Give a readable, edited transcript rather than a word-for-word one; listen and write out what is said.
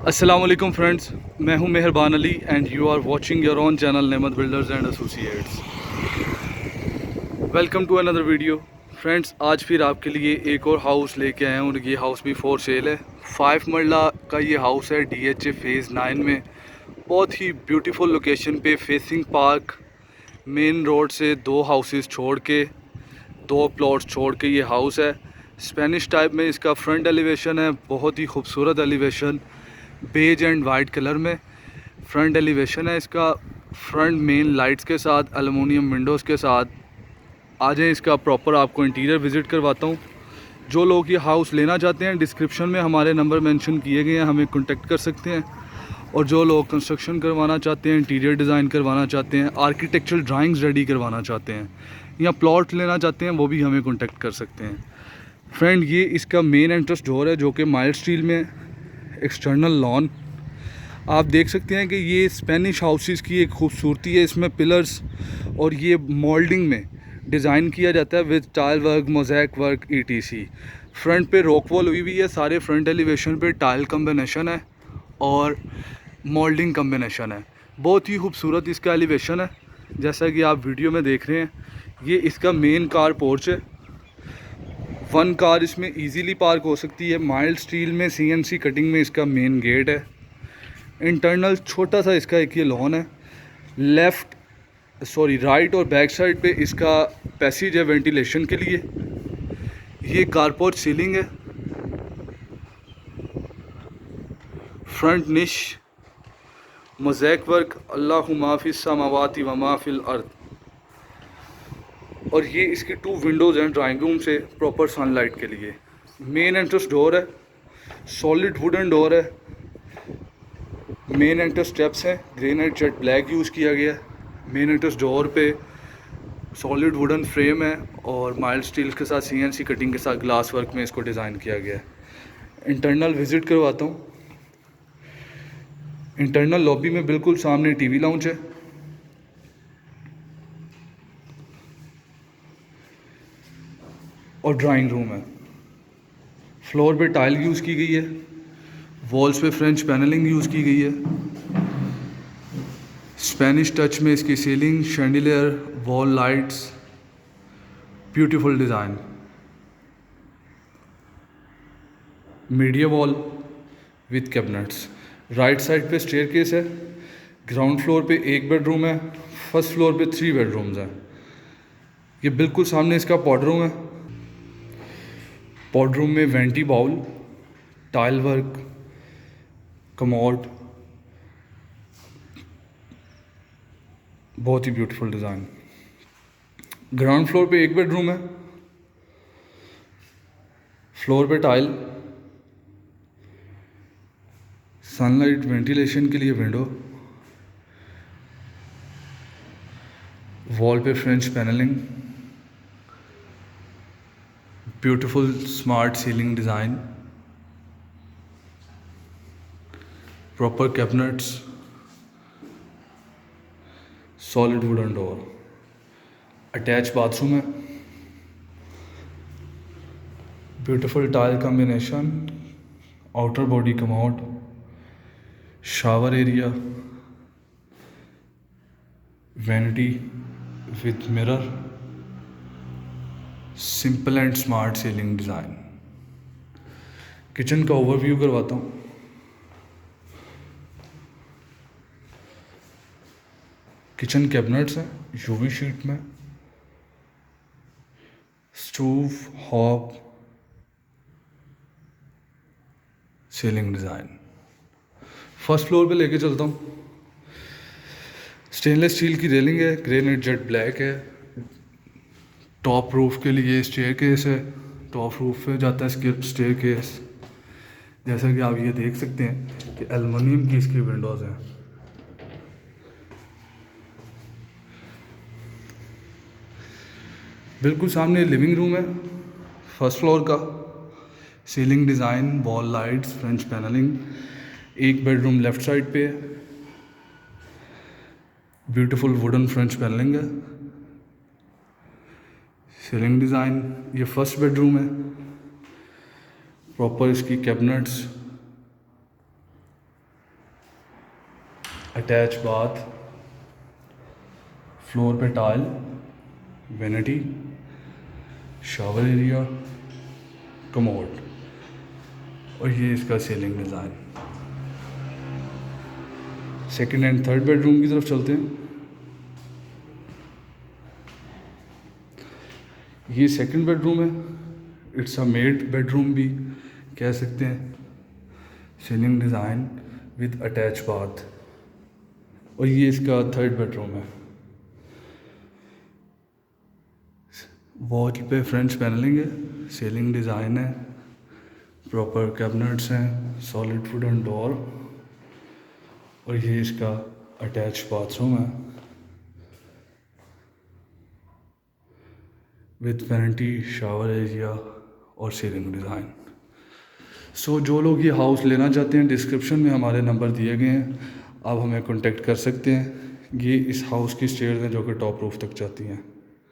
अस्सलाम वालेकुम फ्रेंड्स, मैं हूं Meharban Ali and you are watching your own channel Nemat builders and associates. Welcome to another video. Friends, आज फिर आपके लिए एक और हाउस लेके आया हूं। ये हाउस भी फॉर सेल है। 5 मरला का ये हाउस है DHA फेज़ 9 में। बहुत ही ब्यूटीफुल लोकेशन पे, फेसिंग पार्क, मेन रोड से 2 हाउसेस छोड़ के, 2 प्लॉट्स छोड़ के ये हाउस है। स्पेनिश टाइप में इसका फ्रंट एलिवेशन है, बहुत ही खूबसूरत elevation, beige and white colour में फ्रंट एलिवेशन है इसका। फ्रंट मेन लाइट्स के साथ, एलुमिनियम विंडोज़ के साथ। आ जाएं, इसका प्रॉपर आपको इंटीरियर विज़िट करवाता हूँ। जो लोग ये हाउस लेना चाहते हैं, डिस्क्रिप्शन में हमारे नंबर मेंशन किए गए हैं, हमें कॉन्टेक्ट कर सकते हैं। और जो लोग कंस्ट्रक्शन करवाना चाहते हैं, इंटीरियर डिज़ाइन करवाना चाहते हैं, आर्किटेक्चरल ड्राइंग्स रेडी करवाना चाहते हैं, या प्लॉट लेना चाहते हैं, वो भी हमें कॉन्टेक्ट कर सकते हैं। फ्रेंड, ये इसका मेन एंट्रेंस डोर है जो कि माइल्ड स्टील में, एक्सटर्नल लॉन। आप देख सकते हैं कि ये स्पेनिश हाउसेस की एक खूबसूरती है। इसमें पिलर्स और ये मोल्डिंग में डिज़ाइन किया जाता है with tile work, mosaic work, ETC। Front पे रॉक वॉल हुई हुई है, सारे फ्रंट एलिवेशन पे टाइल कम्बिनेशन है और मोल्डिंग कम्बिनेशन है। बहुत ही खूबसूरत इसका एलिवेशन है, जैसा कि आप वीडियो में देख रहे हैं। ये इसका मेन कार पोर्च है। 1 कार इसमें इजीली पार्क हो सकती है। माइल्ड स्टील में CNC कटिंग में इसका मेन गेट है। इंटरनल छोटा सा इसका एक ये लॉन है। राइट और बैक साइड पे इसका पैसेज है वेंटिलेशन के लिए। ये कारपोर्ट सीलिंग है। फ्रंट निश, मोज़ैक वर्क, अल्लाहु मा फिस समावाति व मा फिल अर्द। और ये इसकी 2 विंडोज़ हैं ड्राइंग रूम से प्रॉपर सनलाइट के लिए। मेन एंट्रेंस डोर है, सॉलिड वुडन डोर है। मेन एंट्रेंस स्टेप्स हैं, ग्रेनाइट जेट ब्लैक यूज़ किया गया है। मेन एंट्रेंस डोर पे सॉलिड वुडन फ्रेम है और माइल्ड स्टील के साथ CNC कटिंग के साथ ग्लास वर्क में इसको डिज़ाइन किया गया है। इंटरनल विज़िट करवाता हूँ। इंटरनल लॉबी में बिल्कुल सामने TV लाउंज है। और ड्राइंग रूम है। फ्लोर पे टाइल यूज़ की गई है, वॉल्स पे फ्रेंच पैनलिंग यूज़ की गई है। स्पेनिश टच में इसकी ceiling, chandelier, wall lights, beautiful design. Media wall with cabinets. Right side पे स्टेयरकेस है। ग्राउंड फ्लोर पे 1 बेडरूम है, फर्स्ट फ्लोर पे 3 बेडरूम्स हैं। ये बिल्कुल सामने इसका पॉड रूम है। पॉड रूम में vanity bowl, tile work, commode, बहुत ही ब्यूटीफुल डिज़ाइन। ग्राउंड फ्लोर पे 1 बेडरूम है, फ्लोर पे टाइल, सनलाइट वेंटिलेशन के लिए विंडो, वॉल पे French paneling, beautiful smart ceiling design, proper cabinets, solid wooden door. Attach bathroom है, beautiful tile combination, outer body commode, shower area, vanity with mirror, simple and smart ceiling design. Kitchen का overview करवाता हूँ। Kitchen cabinets हैं UV sheet में, stove, hob, ceiling design. First floor पे लेके चलता हूँ। स्टेनलेस स्टील की रेलिंग है, ग्रेनाइट जेट ब्लैक है। टॉप रूफ के लिए स्टेयरकेस है, टॉप रूफ पे जाता है स्किप स्टेयरकेस। जैसा कि आप ये देख सकते हैं कि एल्युमिनियम की इसकी विंडोज़ हैं। बिल्कुल सामने लिविंग रूम है फर्स्ट फ्लोर का। Ceiling design, wall lights, French panelling. 1 bedroom left side पे है, ब्यूटीफुल वुडन फ्रेंच पैनलिंग है। Ceiling design. ये फर्स्ट बेडरूम है, प्रॉपर इसकी कैबिनेट्स, अटैच बाथ, फ्लोर पे tile, vanity, shower area, commode, और ये इसका ceiling design. Second and third bedroom की तरफ चलते हैं। ये सेकंड बेडरूम है, इट्स अ मेड बेडरूम भी कह सकते हैं। Ceiling design with attach bath, और ये इसका थर्ड बेडरूम है। वॉल पे फ्रेंच पैनलिंग है, सीलिंग डिज़ाइन है, प्रॉपर कैबिनेट्स हैं, सॉलिड वुडन डोर, और ये इसका अटैच बाथरूम है विद वैनिटी, शावर एरिया और सीलिंग डिज़ाइन। सो जो लोग ये हाउस लेना चाहते हैं, डिस्क्रिप्शन में हमारे नंबर दिए गए हैं, आप हमें कांटेक्ट कर सकते हैं। ये इस हाउस की स्टेयर्स हैं जो कि टॉप रूफ तक जाती हैं।